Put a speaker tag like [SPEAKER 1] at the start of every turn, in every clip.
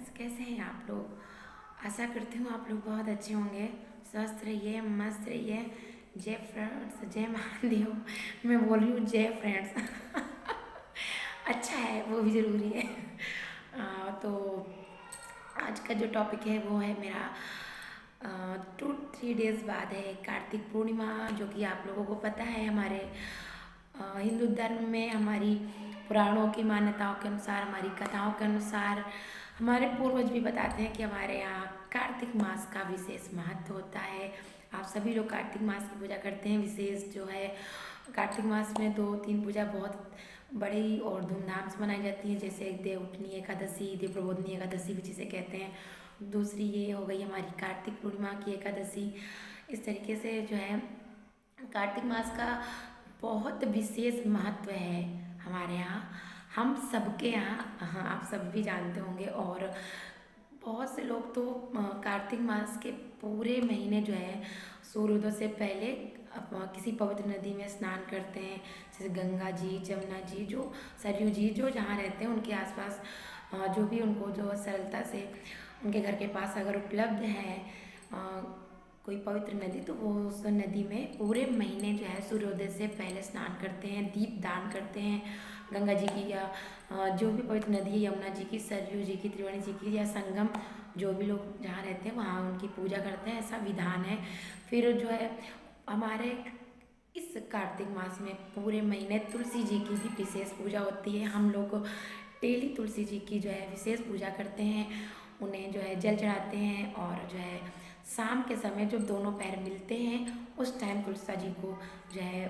[SPEAKER 1] Friends, कैसे हैं आप लोग। आशा करती हूँ आप लोग बहुत अच्छे होंगे, स्वस्थ रहिए, मस्त रहिए। जय फ्रेंड्स, जय महादेव। मैं बोल रही हूँ जय फ्रेंड्स। अच्छा है, वो भी ज़रूरी है। तो आज का जो टॉपिक है वो है मेरा 2-3 डेज़ बाद है कार्तिक पूर्णिमा, जो कि आप लोगों को पता है हमारे हिंदू धर्म में, हमारी पुराणों की मान्यताओं के अनुसार, हमारी कथाओं के अनुसार, हमारे पूर्वज भी बताते हैं कि हमारे यहाँ कार्तिक मास का विशेष महत्व होता है। आप सभी लोग कार्तिक मास की पूजा करते हैं। विशेष जो है कार्तिक मास में 2-3 पूजा बहुत बड़ी और धूमधाम से मनाई जाती है, जैसे देवउठनी एकादशी, देव प्रबोधनी एकादशी भी जिसे कहते हैं। दूसरी ये हो गई हमारी कार्तिक पूर्णिमा की एकादशी। इस तरीके से जो है कार्तिक मास का बहुत विशेष महत्व है हमारे यहाँ, हम सबके यहाँ। हाँ, आप सब भी जानते होंगे। और बहुत से लोग तो कार्तिक मास के पूरे महीने जो है सूर्योदय से पहले किसी पवित्र नदी में स्नान करते हैं, जैसे गंगा जी, जमुना जी, जो सरयू जी, जो जहाँ रहते हैं उनके आसपास जो भी उनको जो सरलता से उनके घर के पास अगर उपलब्ध है कोई पवित्र नदी, तो वो उस नदी में पूरे महीने जो है सूर्योदय से पहले स्नान करते हैं, दीप दान करते हैं। गंगा जी की या जो भी पवित्र नदी है, यमुना जी की, सरयू जी की, त्रिवेणी जी की, या संगम, जो भी लोग जहाँ रहते हैं वहाँ उनकी पूजा करते हैं, ऐसा विधान है। फिर जो है हमारे इस कार्तिक मास में पूरे महीने तुलसी जी की भी विशेष पूजा होती है। हम लोग डेली तुलसी जी की जो है विशेष पूजा करते हैं, उन्हें जो है जल चढ़ाते हैं। और जो है शाम के समय जब दोनों पैर मिलते हैं उस टाइम तुलसी जी को जो है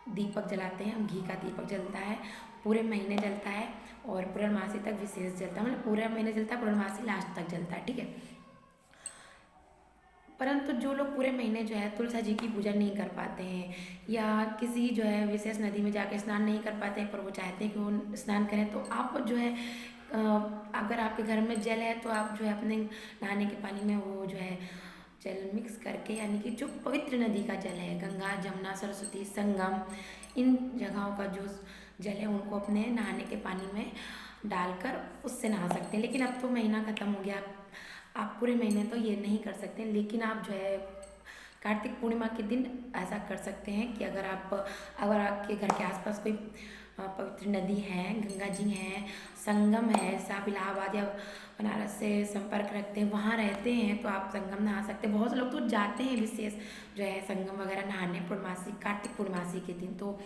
[SPEAKER 1] दीपक जलाते हैं। घी का दीपक जलता है, पूरे महीने जलता है और पूर्णमासी तक विशेष जलता है, मतलब पूरे महीने जलता है, पूर्णमासी लास्ट तक जलता है, ठीक है। परंतु जो लोग पूरे महीने जो है तुलसा जी की पूजा नहीं कर पाते हैं, या किसी जो है विशेष नदी में जाके स्नान नहीं कर पाते हैं, पर वो चाहते हैं कि वो स्नान करें, तो आप जो है अगर आपके घर में जल है तो आप जो है अपने नहाने के पानी में वो जो है जल मिक्स करके, यानी कि जो पवित्र नदी का जल है, गंगा, जमुना, सरस्वती, संगम, इन जगहों का जो जल है उनको अपने नहाने के पानी में डालकर उससे नहा सकते हैं। लेकिन अब तो महीना ख़त्म हो गया, आप पूरे महीने तो ये नहीं कर सकते, लेकिन आप जो है कार्तिक पूर्णिमा के दिन ऐसा कर सकते हैं कि अगर आपके घर के आसपास कोई पवित्र नदी है, गंगा जी हैं, संगम है, जैसे आप इलाहाबाद या बनारस से संपर्क रखते हैं, वहाँ रहते हैं, तो आप संगम नहा सकते हैं। बहुत से लोग तो जाते हैं विशेष जो है संगम वगैरह नहाने पूर्णमासी, कार्तिक पूर्णमासी के दिन। तो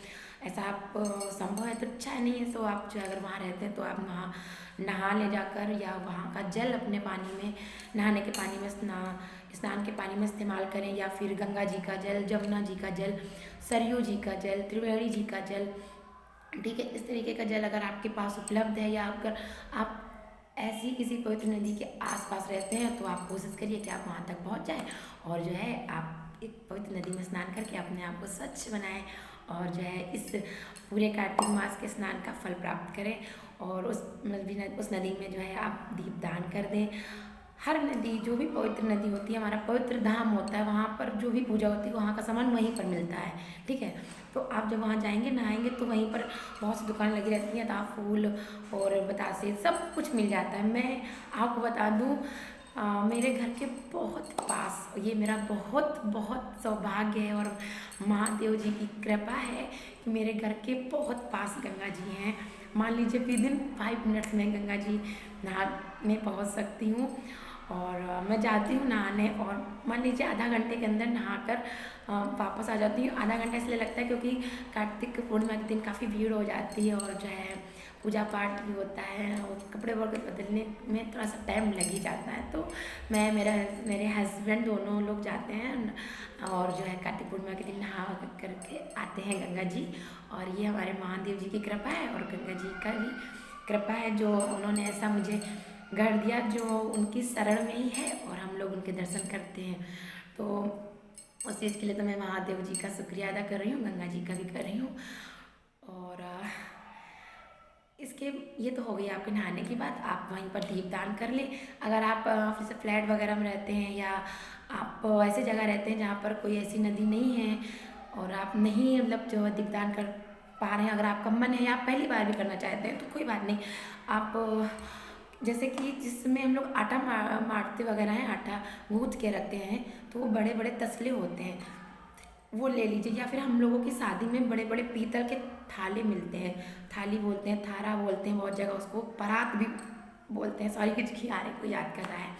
[SPEAKER 1] ऐसा आप संभव है तो अच्छा नहीं है, तो आप जो अगर वहाँ रहते हैं तो आप नहा ले जाकर, या वहाँ का जल अपने पानी में, नहाने के पानी में, स्नान के पानी में इस्तेमाल करें, या फिर गंगा जी का जल, जमुना जी का जल, सरयू जी का जल, त्रिवेणी जी का जल, ठीक है। इस तरीके का जल अगर आपके पास उपलब्ध है, या अगर आप ऐसी किसी पवित्र नदी के आसपास रहते हैं, तो आप कोशिश करिए कि आप वहाँ तक पहुँच जाएँ और जो है आप एक पवित्र नदी में स्नान करके अपने आप को स्वच्छ बनाएं, और जो है इस पूरे कार्तिक मास के स्नान का फल प्राप्त करें। और उस नदी में जो है आप दीप दान कर दें। हर नदी, जो भी पवित्र नदी होती है, हमारा पवित्र धाम होता है, वहाँ पर जो भी पूजा होती है वहाँ का सामान वहीं पर मिलता है, ठीक है। तो आप जब वहाँ जाएंगे, नहाएंगे, तो वहीं पर बहुत सी दुकान लगी रहती हैं, तो आप फूल और बतासे सब कुछ मिल जाता है। मैं आपको बता दूँ, मेरे घर के बहुत पास, ये मेरा बहुत बहुत सौभाग्य है और महादेव जी की कृपा है कि मेरे घर के बहुत पास गंगा जी हैं। मान लीजिए विद इन 5 मिनट्स में गंगा जी नहाने पहुंच सकती हूँ। और मैं जाती हूँ नहाने, और मान लीजिए आधा घंटे के अंदर नहाकर वापस आ जाती हूँ। आधा घंटा इसलिए लगता है क्योंकि कार्तिक पूर्णिमा के दिन काफ़ी भीड़ हो जाती है, और जो है पूजा पाठ भी होता है, और कपड़े वगैरह बदलने में थोड़ा सा टाइम लग ही जाता है। तो मेरे हस्बैंड दोनों लोग जाते हैं, और जो है कार्तिक पूर्णिमा के दिन नहा करके आते हैं गंगा जी। और ये हमारे महादेव जी की कृपा है, और गंगा जी का भी कृपा है, जो उन्होंने ऐसा मुझे घर दिया, जो उनकी शरण में ही है, और हम लोग उनके दर्शन करते हैं। तो उस चीज़ के लिए तो मैं महादेव जी का शुक्रिया अदा कर रही हूँ, गंगा जी का भी कर रही हूँ। और इसके ये तो हो गई आपके नहाने की बात। आप वहीं पर दीपदान कर लें। अगर आप जैसे फ्लैट वगैरह में रहते हैं, या आप ऐसी जगह रहते हैं जहाँ पर कोई ऐसी नदी नहीं है, और आप नहीं मतलब जो है दीपदान कर पा रहे हैं, अगर आपका मन है या आप पहली बार भी करना चाहते हैं, तो कोई बात नहीं, आप जैसे कि जिसमें हम लोग आटा मारते वगैरह हैं, आटा गूँथ के रखते हैं, तो वो बड़े बड़े तसले होते हैं, वो ले लीजिए। या फिर हम लोगों की शादी में बड़े बड़े पीतल के थाले मिलते हैं, थाली बोलते हैं, थारा बोलते हैं, बहुत जगह उसको परात भी बोलते हैं, सॉरी कुछ खियारे को याद कर रहा है।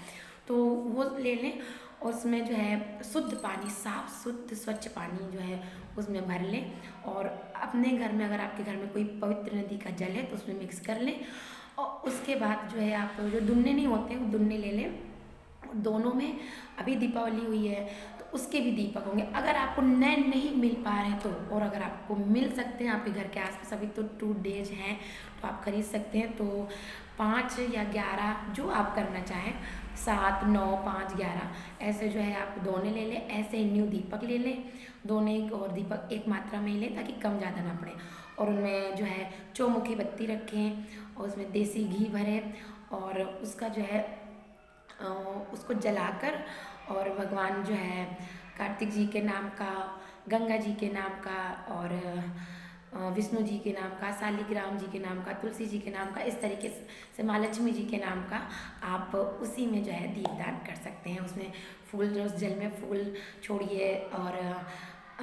[SPEAKER 1] तो वो ले लें और उसमें जो है शुद्ध पानी, साफ शुद्ध स्वच्छ पानी जो है उसमें भर लें। और अपने घर में, अगर आपके घर में कोई पवित्र नदी का जल है तो उसमें मिक्स कर लें। और उसके बाद जो है आप जो दुन्ने नहीं होते वो दुन्ने ले लें। दोनों में अभी दीपावली हुई है तो उसके भी दीपक होंगे। अगर आपको नए नहीं मिल पा रहे हैं तो, और अगर आपको मिल सकते हैं आपके घर के आसपास, अभी तो 2 डेज हैं तो आप खरीद सकते हैं। तो 5 या 11 जो आप करना चाहें, 7, 9, 5, 11 ऐसे जो है आप दोने ले लें। ऐसे ही न्यू दीपक ले लें, दोने और दीपक एक मात्रा में ही लें ताकि कम ज़्यादा ना पड़े। और उनमें जो है चौमुखी बत्ती रखें और उसमें देसी घी भरें और उसका जो है उसको जलाकर, और भगवान जो है कार्तिक जी के नाम का, गंगा जी के नाम का, और विष्णु जी के नाम का, शालिग्राम जी के नाम का, तुलसी जी के नाम का, इस तरीके से माँ लक्ष्मी जी के नाम का आप उसी में जो है दीपदान कर सकते हैं। उसमें फूल, जो उस जल में फूल छोड़िए और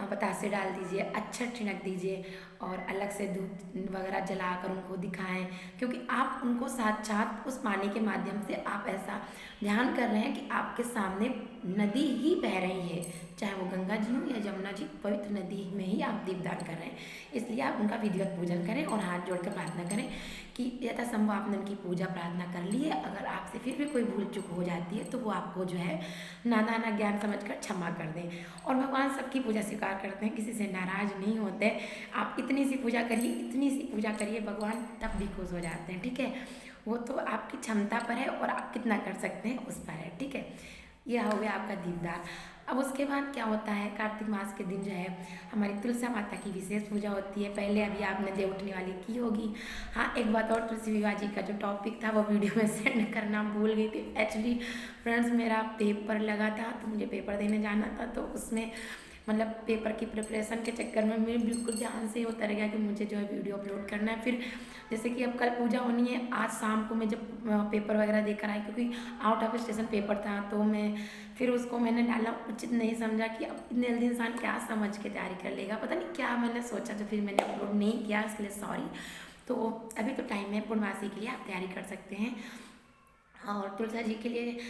[SPEAKER 1] बतासे डाल दीजिए, अक्षत छिड़क दीजिए और अलग से धूप वगैरह जलाकर उनको दिखाएं, क्योंकि आप उनको साक्षात उस पानी के माध्यम से आप ऐसा ध्यान कर रहे हैं कि आपके सामने नदी ही बह रही है, चाहे वो गंगा जी हो या यमुना जी, पवित्र नदी में ही आप दीपदान कर रहे हैं। इसलिए आप उनका विधिवत पूजन करें और हाथ जोड़कर प्रार्थना करें कि यथासंभव आपने उनकी पूजा प्रार्थना कर ली है। अगर आपसे फिर भी कोई भूल चूक हो जाती है तो वो आपको जो है नादाना ज्ञान समझकर क्षमा कर दें। और भगवान सबकी पूजा स्वीकार करते हैं, किसी से नाराज नहीं होते। आप इतनी सी पूजा करिए, इतनी सी पूजा करिए, भगवान तब भी खुश हो जाते हैं। ठीक है, वो तो आपकी क्षमता पर है और आप कितना कर सकते हैं उस पर है। ठीक है, यह हो गया आपका दीपदान। अब उसके बाद क्या होता है, कार्तिक मास के दिन जो है हमारी तुलसा माता की विशेष पूजा होती है। पहले अभी आपने देव उठने वाली की होगी। हाँ, एक बात और, तुलसी विवाह जी का जो टॉपिक था वो वीडियो में सेंड करना भूल गई थी। एक्चुअली फ्रेंड्स, मेरा पेपर लगा था तो मुझे पेपर देने जाना था, तो उसमें मतलब पेपर की प्रिपरेशन के चक्कर में मेरे बिल्कुल ध्यान से उतर गया कि मुझे जो है वीडियो अपलोड करना है। फिर जैसे कि अब कल पूजा होनी है, आज शाम को मैं जब पेपर वगैरह देकर आई, क्योंकि आउट ऑफ स्टेशन पेपर था, तो मैं फिर उसको मैंने डाला, उचित नहीं समझा कि अब इतने जल्दी इंसान क्या समझ के तैयारी कर लेगा, पता नहीं क्या मैंने सोचा, तो फिर मैंने अपलोड नहीं किया, इसलिए सॉरी। तो अभी तो टाइम है, पूर्णमासी के लिए आप तैयारी कर सकते हैं। और तुलसा जी के लिए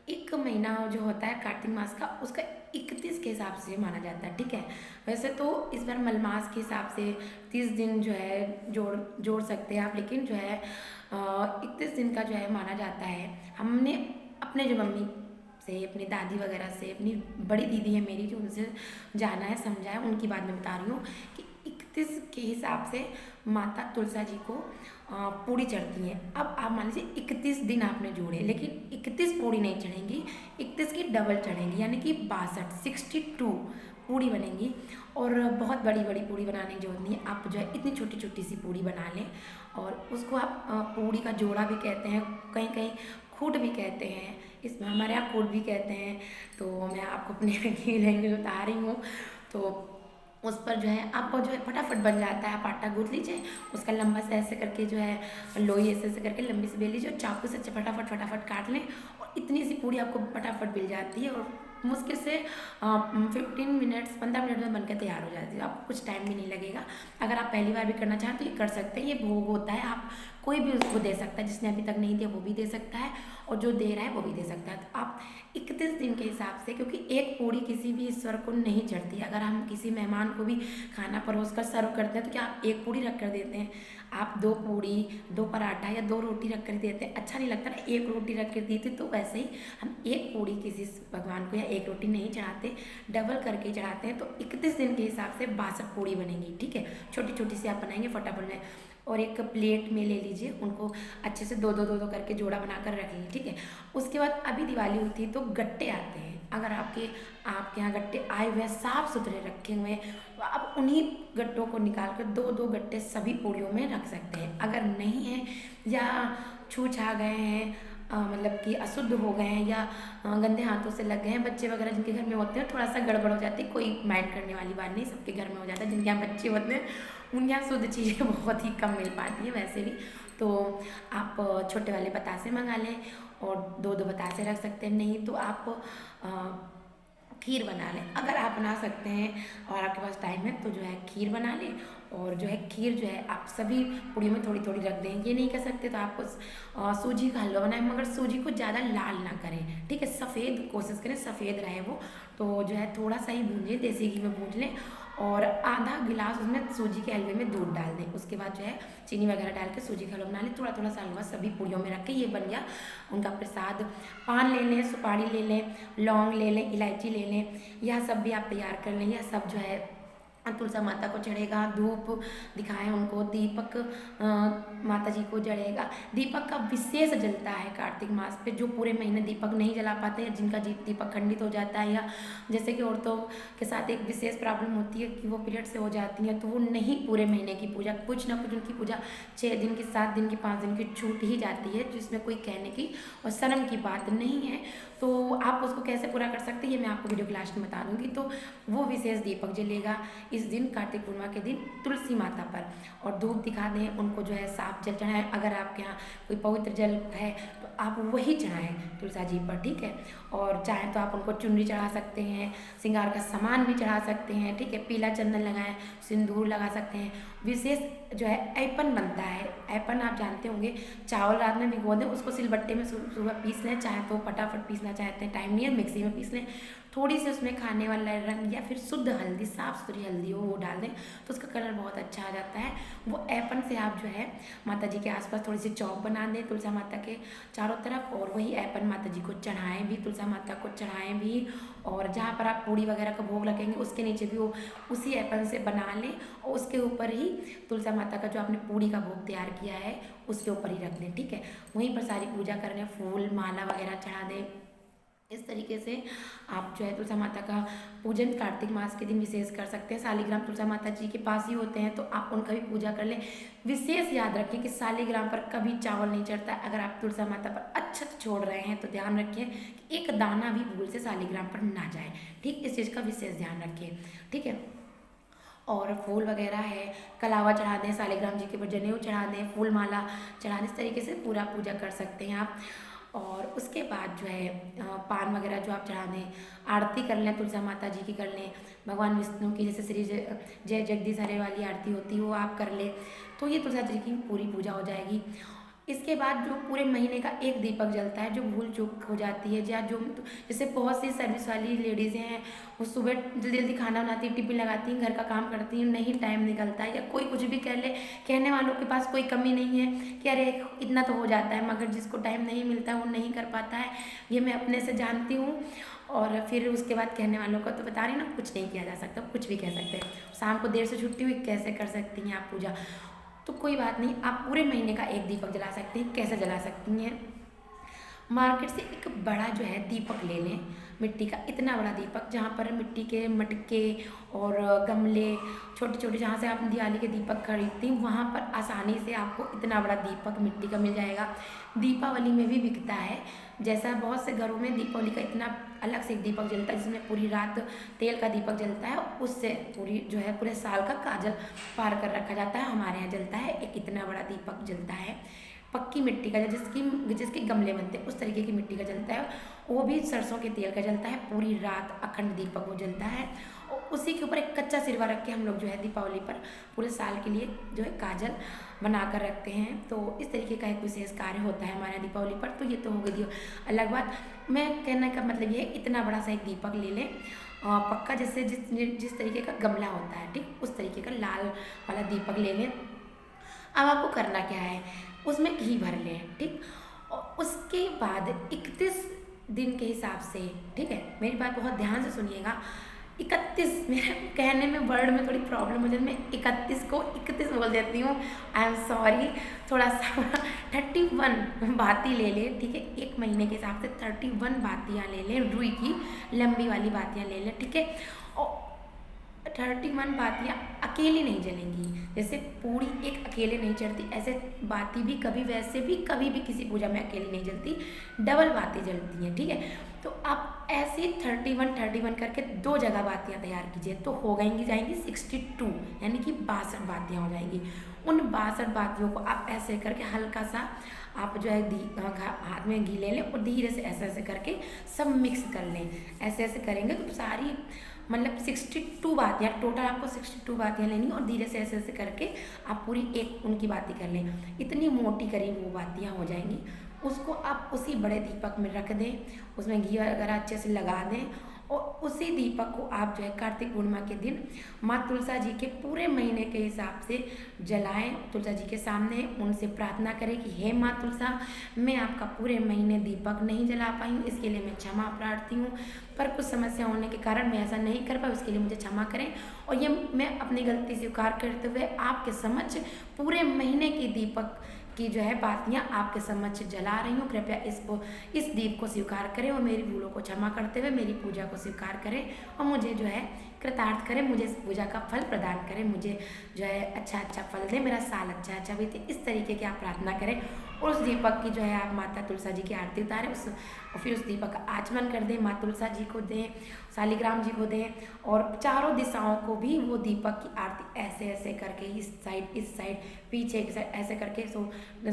[SPEAKER 1] 1 महीना जो होता है कार्तिक मास का, उसका 31 के हिसाब से माना जाता है। ठीक है, वैसे तो इस बार मलमास के हिसाब से 30 दिन जो है जोड़ सकते हैं आप, लेकिन जो है 31 दिन का जो है माना जाता है। हमने अपने जो मम्मी से, अपनी दादी वगैरह से, अपनी बड़ी दीदी है मेरी जो उनसे जाना है, समझा है, उनकी बात मैं बता रही हूँ कि 31 के हिसाब से माता तुलसा जी को पूड़ी चढ़ती है। अब आप मान लीजिए 31 दिन आपने जोड़े, लेकिन 31 पूड़ी नहीं चढ़ेंगी, 31 की डबल चढ़ेंगी, यानी कि 62 पूड़ी बनेंगी। और बहुत बड़ी बड़ी पूड़ी बनाने की जरूरत नहीं है, आप जो है इतनी छोटी छोटी सी पूड़ी बना लें। और उसको आप पूड़ी का जोड़ा भी कहते हैं, कहीं कहीं खूट भी कहते हैं, इसमें हमारे यहाँ खूट भी कहते हैं। तो मैं आपको अपनी लैंग्वेज बता रही हूँ। तो उस पर जो है आपको जो है फटाफट बन जाता है। आप आटा गूँथ लीजिए, उसका लंबा से ऐसे करके जो है लोई ऐसे ऐसे करके लंबी से बेल लीजिए और चाकू से फटाफट फटाफट काट लें, और इतनी सी पूड़ी आपको फटाफट मिल जाती है। और मुश्किल से 15 मिनट्स 15 मिनट में बनकर तैयार हो जाती है, आपको कुछ टाइम भी नहीं लगेगा। अगर आप पहली बार भी करना चाहें तो ये कर सकते हैं। ये भोग होता है, आप कोई भी उसको दे सकता है, जिसने अभी तक नहीं दिया वो भी दे सकता है, और जो दे रहा है वो भी दे सकता है। तो आप 31 दिन के हिसाब से, क्योंकि एक पूड़ी किसी भी ईश्वर को नहीं चढ़ती। अगर हम किसी मेहमान को भी खाना परोस कर सर्व करते हैं तो क्या आप एक पूड़ी रख कर देते हैं? आप 2 पूड़ी, 2 पराठा या 2 रोटी रख कर देते हैं, अच्छा नहीं लगता ना, एक रोटी रख कर दी थी। तो वैसे ही हम एक पूड़ी किसी भगवान को या एक रोटी नहीं चढ़ाते, डबल करके चढ़ाते हैं। तो 31 दिन के हिसाब से 62 पूड़ी बनेंगी। ठीक है, छोटी छोटी सी आप बनाएंगे फटाफट में। और एक प्लेट में ले लीजिए, उनको अच्छे से दो दो दो दो करके जोड़ा बनाकर रख लीजिए। ठीक है, उसके बाद अभी दिवाली हुई थी तो गट्टे आते हैं। अगर आपके यहाँ गट्टे आए हुए हैं, साफ सुथरे रखे हुए हैं, तो आप उन्हीं गट्टों को निकाल कर 2-2 गट्टे सभी पूड़ियों में रख सकते हैं। अगर नहीं है या छू छा गए हैं, मतलब कि अशुद्ध हो गए हैं या गंदे हाथों से लग गए हैं, बच्चे वगैरह जिनके घर में होते हैं, थोड़ा सा गड़बड़ हो जाती है, कोई माइंड करने वाली बात नहीं, सबके घर में हो जाता है। जिनके यहाँ बच्चे होते हैं उनके यहाँ शुद्ध चीज़ें बहुत ही कम मिल पाती है वैसे भी। तो आप छोटे वाले बतासे मंगा लें और दो दो बतासे रख सकते हैं, नहीं तो आप खीर बना लें। अगर आप बना सकते हैं और आपके पास टाइम है तो जो है खीर बना लें, और जो है खीर जो है आप सभी पूड़ियों में थोड़ी थोड़ी रख दें। ये नहीं कर सकते तो आप सूजी का हलवा बनाएं, मगर सूजी को ज़्यादा लाल ना करें, ठीक है, सफ़ेद कोशिश करें, सफ़ेद रहे वो। तो जो है थोड़ा सा ही भूंजें, देसी घी में भूंज लें, और आधा गिलास उसमें सूजी के हलवे में दूध डाल दें। उसके बाद जो है चीनी वगैरह डाल के सूजी का हलवा बना लें, थोड़ा थोड़ा सा हलवा सभी पूड़ियों में रख के, ये बन गया उनका प्रसाद। पान ले लें, सुपारी ले लें, लौंग ले लें, इलायची ले लें, यह सब भी आप तैयार कर लें। यह सब जो है तुलसा माता को चढ़ेगा। धूप दिखाएं उनको, दीपक माता जी को जलेगा। दीपक का विशेष जलता है कार्तिक मास पे, जो पूरे महीने दीपक नहीं जला पाते हैं, जिनका दीपक खंडित हो जाता है, या जैसे कि औरतों के साथ एक विशेष प्रॉब्लम होती है कि वो पीरियड से हो जाती हैं, तो वो नहीं पूरे महीने की पूजा, कुछ ना कुछ उनकी पूजा 6 दिन की, 7 दिन की, 5 दिन की छूट ही जाती है, जिसमें कोई कहने की और शर्म की बात नहीं है। तो आप उसको कैसे पूरा कर सकते हैं ये मैं आपको वीडियो के लास्ट में बता दूंगी। तो वो विशेष दीपक जलेगा इस दिन, कार्तिक पूर्णिमा के दिन, तुलसी माता पर, और धूप दिखा दें उनको, जो है साफ जल चढ़ाएं। अगर आपके यहाँ कोई पवित्र जल है तो आप वही चढ़ाएं तुलसा जी पर, ठीक है। और चाहें तो आप उनको चुनरी चढ़ा सकते हैं, श्रृंगार का सामान भी चढ़ा सकते हैं, ठीक है, पीला चंदन लगाएं, सिंदूर लगा सकते हैं। विशेष जो है ऐपन बनता है, ऐपन आप जानते होंगे, चावल रात में भिगो दें, उसको सिलबट्टे में सुबह पीस लें, चाहे तो फटाफट पीसना चाहते हैं, टाइम नहीं है, मिक्सी में पीस लें। थोड़ी सी उसमें खाने वाला रंग या फिर शुद्ध हल्दी, साफ सुथरी हल्दी हो, वो डाल दें तो उसका कलर बहुत अच्छा आ जाता है। वो ऐपन से आप जो है माता जी के आसपास थोड़ी सी चौक बना दें तुलसा माता के चारों तरफ, और वही ऐपन माता जी को चढ़ाएं भी, तुलसा माता को चढ़ाएं भी। और जहाँ पर आप पूड़ी वगैरह का भोग लगेंगे उसके नीचे भी वो उसी ऐपन से बना लें, और उसके ऊपर ही तुलसा माता का जो आपने पूड़ी का भोग तैयार किया है उसके ऊपर ही रख दें, ठीक है। वहीं पर सारी पूजा कर लें, फूल माला वगैरह चढ़ा दें। इस तरीके से आप जो है तुलसा माता का पूजन कार्तिक मास के दिन विशेष कर सकते हैं। शालिग्राम तुलसा माता जी के पास ही होते हैं, तो आप उनका भी पूजा कर लें। विशेष याद रखें कि शालिग्राम पर कभी चावल नहीं चढ़ता। अगर आप तुलसा माता पर अक्षत छोड़ रहे हैं तो ध्यान रखिए कि एक दाना भी भूल से शालिग्राम पर ना जाए, ठीक, इस चीज़ का विशेष ध्यान रखिए, ठीक है। और फूल वगैरह है, कलावा चढ़ा दें, शालिग्राम जी के ऊपर जनेऊ चढ़ा दें, फूल माला चढ़ा दें, इस तरीके से पूरा पूजा कर सकते हैं आप। और उसके बाद जो है पान वगैरह जो आप चढ़ा दें, आरती कर लें, तुलसा माता जी की कर लें, भगवान विष्णु की जैसे श्री जय जगदीश हरे वाली आरती होती है वो आप कर लें, तो ये तुलसा जी की पूरी पूजा हो जाएगी। इसके बाद जो पूरे महीने का एक दीपक जलता है, जो भूल चूक हो जाती है, या जो जैसे बहुत सी सर्विस वाली लेडीज़ हैं, वो सुबह जल्दी जल्दी खाना बनाती हैं, टिफिन लगाती हैं, घर का काम करती हैं, नहीं टाइम निकलता है, या कोई कुछ भी कह ले, कहने वालों के पास कोई कमी नहीं है कि अरे इतना तो हो जाता है, मगर जिसको टाइम नहीं मिलता है वो नहीं कर पाता है, ये मैं अपने से जानती हूँ। और फिर उसके बाद कहने वालों का तो बता रही ना, कुछ नहीं किया जा सकता, कुछ भी कह सकते हैं। शाम को देर से छुट्टी हुई, कैसे कर सकती हैं आप पूजा, तो कोई बात नहीं, आप पूरे महीने का एक दीपक जला सकती हैं। कैसे जला सकती हैं, मार्केट से एक बड़ा जो है दीपक ले लें, मिट्टी का, इतना बड़ा दीपक, जहाँ पर मिट्टी के मटके और गमले छोटे छोटे, जहाँ से आप दिवाली के दीपक खरीदती हैं वहाँ पर आसानी से आपको इतना बड़ा दीपक मिट्टी का मिल जाएगा। दीपावली में भी बिकता है, जैसा बहुत से घरों में दीपावली का इतना अलग से एक दीपक जलता है जिसमें पूरी रात तेल का दीपक जलता है, उससे पूरी जो है पूरे साल का काजल पार कर रखा जाता है। हमारे यहाँ जलता है एक इतना बड़ा दीपक जलता है, पक्की मिट्टी का, जिसके गमले बनते हैं उस तरीके की मिट्टी का जलता है, वो भी सरसों के तेल का जलता है, पूरी रात अखंड दीपक वो जलता है। और उसी के ऊपर एक कच्चा सिरवा रख के हम लोग जो है दीपावली पर पूरे साल के लिए जो है काजल बना कर रखते हैं। तो इस तरीके का एक विशेष कार्य होता है हमारे यहाँ दीपावली पर। तो ये तो हो गई अलग बात। मैं कहने का मतलब ये है, इतना बड़ा सा एक दीपक ले लें, पक्का, जैसे जिस तरीके का गमला होता है, ठीक, उस तरीके का लाल वाला दीपक ले लें। अब आपको करना क्या है, उसमें घी भर लें, ठीक, और उसके बाद 31 दिन के हिसाब से, ठीक है, मेरी बात बहुत ध्यान से सुनिएगा। 31, मेरे कहने में वर्ड में थोड़ी प्रॉब्लम हो जाती है, मैं 31 को 31 बोल देती हूँ, आई एम सॉरी, थोड़ा सा 31 बाती ले लें, ठीक है, एक महीने के हिसाब से 31 बातियाँ ले लें, रुई की लंबी वाली बातियाँ ले लें, ठीक है। और 31 बातियाँ अकेली नहीं जलेंगी, जैसे पूरी एक अकेले नहीं चढ़ती, ऐसे बाती भी कभी, वैसे भी कभी भी किसी पूजा में अकेली नहीं जलती, डबल बातें जलती हैं, ठीक है। तो आप ऐसे 31 करके 2 जगह बातियाँ तैयार कीजिए, तो हो जाएंगी 62, यानी कि 62 बातियाँ हो जाएंगी। उन 62 बातियों को आप ऐसे करके हल्का सा आप जो है हाथ में घी ले लें और धीरे से ऐसे ऐसे करके सब मिक्स कर लें। ऐसे ऐसे करेंगे तो सारी मतलब 62 बातियाँ, टोटल आपको 62 बातियाँ लेनी और धीरे से ऐसे ऐसे करके आप पूरी एक उनकी बाती कर लें। इतनी मोटी करीब वो बातियाँ हो जाएंगी। उसको आप उसी बड़े दीपक में रख दें, उसमें घी वगैरह अच्छे से लगा दें और उसी दीपक को आप जो है कार्तिक पूर्णिमा के दिन माँ तुलसा जी के पूरे महीने के हिसाब से जलाएं। तुलसा जी के सामने उनसे प्रार्थना करें कि हे माँ तुलसा, मैं आपका पूरे महीने दीपक नहीं जला पाई हूँ, इसके लिए मैं क्षमा प्रार्थी हूँ, पर कुछ समस्या होने के कारण मैं ऐसा नहीं कर पाई, उसके लिए मुझे क्षमा करें। और ये मैं अपनी गलती स्वीकार करते हुए आपके समक्ष पूरे महीने की दीपक की जो है बातियाँ आपके समक्ष जला रही हूँ। कृपया इस दीप को स्वीकार करें और मेरी भूलों को क्षमा करते हुए मेरी पूजा को स्वीकार करें और मुझे जो है कृतार्थ करें, मुझे इस पूजा का फल प्रदान करें, मुझे जो है अच्छा फल दे, मेरा साल अच्छा बीते। इस तरीके की आप प्रार्थना करें और उस दीपक की जो है आप माता तुलसा जी की आरती उतारें, और फिर उस दीपक का आचमन कर दें, माँ तुलसा जी को दें, शालिग्राम जी को दें और चारों दिशाओं को भी वो दीपक की आरती ऐसे ऐसे करके इस साइड पीछे की साइड ऐसे करके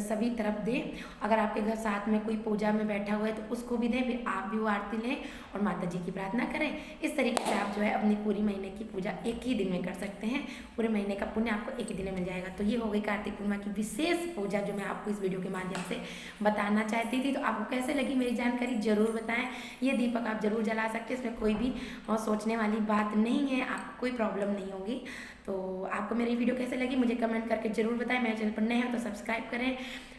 [SPEAKER 1] सभी तरफ दें। अगर आपके घर साथ में कोई पूजा में बैठा हुआ है तो उसको भी दें, फिर आप भी वो आरती लें और माता जी की प्रार्थना करें। इस तरीके से आप जो है अपनी पूरी महीने की पूजा एक ही दिन में कर सकते हैं। पूरे महीने का पुण्य आपको एक ही दिन में मिल जाएगा। तो ये हो गई कार्तिक पूर्णिमा की विशेष पूजा जो मैं आपको इस वीडियो के माध्यम से बताना चाहती थी। तो आपको कैसे लगी मेरी जानकारी जरूर बताएं। ये दीपक आप जरूर जला सकते हैं, इसमें कोई भी सोचने वाली बात नहीं है, आपको कोई प्रॉब्लम नहीं होगी। तो आपको मेरी वीडियो कैसे लगी मुझे कमेंट करके जरूर बताएं। मेरे चैनल पर नए हैं तो सब्सक्राइब करें,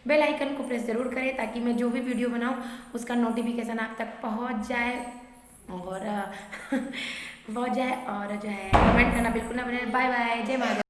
[SPEAKER 1] बेल आइकन को प्रेस जरूर करें ताकि मैं जो भी वीडियो बनाऊं उसका नोटिफिकेशन आप तक पहुंच जाए और जो है कमेंट करना बिल्कुल ना भूलें। बाय बाय, जय माता।